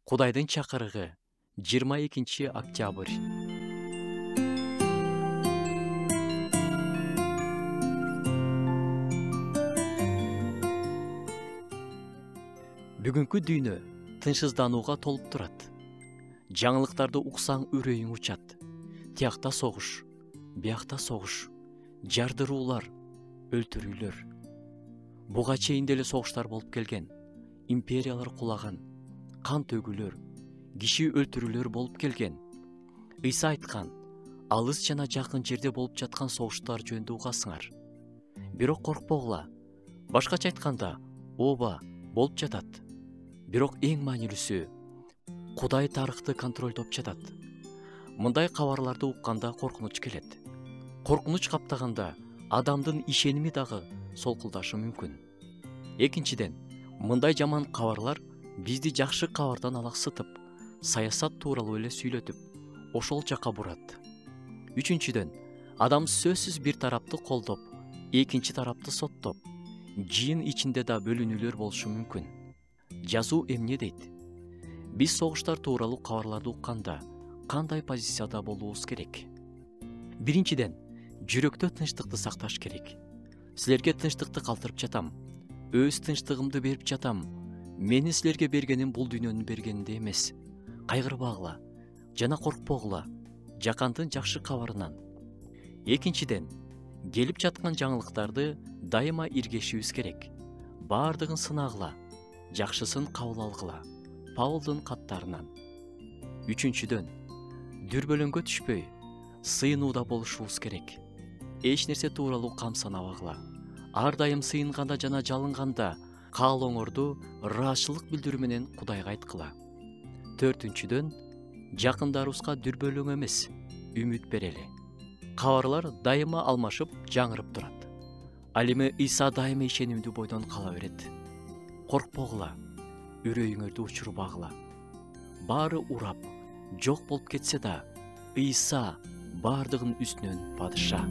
Кудайдын чакырыгы 22 октябрь. Бүгүнкү дүйнө тынчсызданууга толуп турат. Жаңылыктарды уксаң үрөйүң учат. Тиякта согуш, биякта согуш, жардыруулар, өлтүрүүлөр. Буга чейин деле согуштар болуп келген. Империялар кулаган, кан төгүүлөр, киши өлтүрүүлөр болуп келген. Ыйса айткан, алыс жана жакын жерде болуп жаткан согуштар жөнүндө угасыңар. Бирок коркпогула. Башкача айтканда, ооба, болуп жатат. Бирок эң маанилүүсү, Кудай тарыхты контролдоп жатат. Мындай кабарларды укканда коркунуч келет. Коркунуч каптаганда адамдын ишеними дагы солкулдашы мүмкүн. Экинчиден, мындай жаман кабарлар бизди жакшы кабардан алаксытып, саясат тууралуу эле сүйлөтүп, ошол жака бурат. Үчүнчүдөн, адам сөзсүз бир тарапты колдоп, экинчи тарапты соттоп, жыйын ичинде да бөлүнүүлөр болушу мүмкүн. Жазуу эмне дейт? Биз согуштар тууралуу кабарларды укканда кандай позицияда болуубуз керек? Биринчиден, жүрөктө тынчтыкты сакташ керек. Силерге тынчтыкты калтырып жатам. Өз тынчтыгымды берип жатам. Менин силерге бергеним бул дүйнөнүн бергенинде эмес. Кайгырбагыла жана коркпогула жакандын жакшы кабарынан. Экинчиден, келип жаткан жаңылыктарды дайыма иргешибиз керек. Бардыгын сынагыла, жакшысын кабыл алгыла. Паулдун каттарынан. Үчүнчүдөн, дүрбөлөңгө түшпөй, сыйынууда болушубуз керек. Эч нерсе тууралуу камсанабагыла. Ар дайым сыйынганда жана жалынганда каалооңорду ыраазычылык билдирүү менен Кудайга айткыла. Төртүнчүдөн, жакындарыбызга дүрбөлөң эмес, үмүт берели. Кабарлар дайыма алмашып, жаңырып турат. Ал эми Ыйса дайыма ишенимдүү бойдон кала берет. Коркпогула, үрөйүңөрдү учурбагыла. Баары урап, жок болуп кетсе да, Ыйса бардыгын үстүнөн падыша.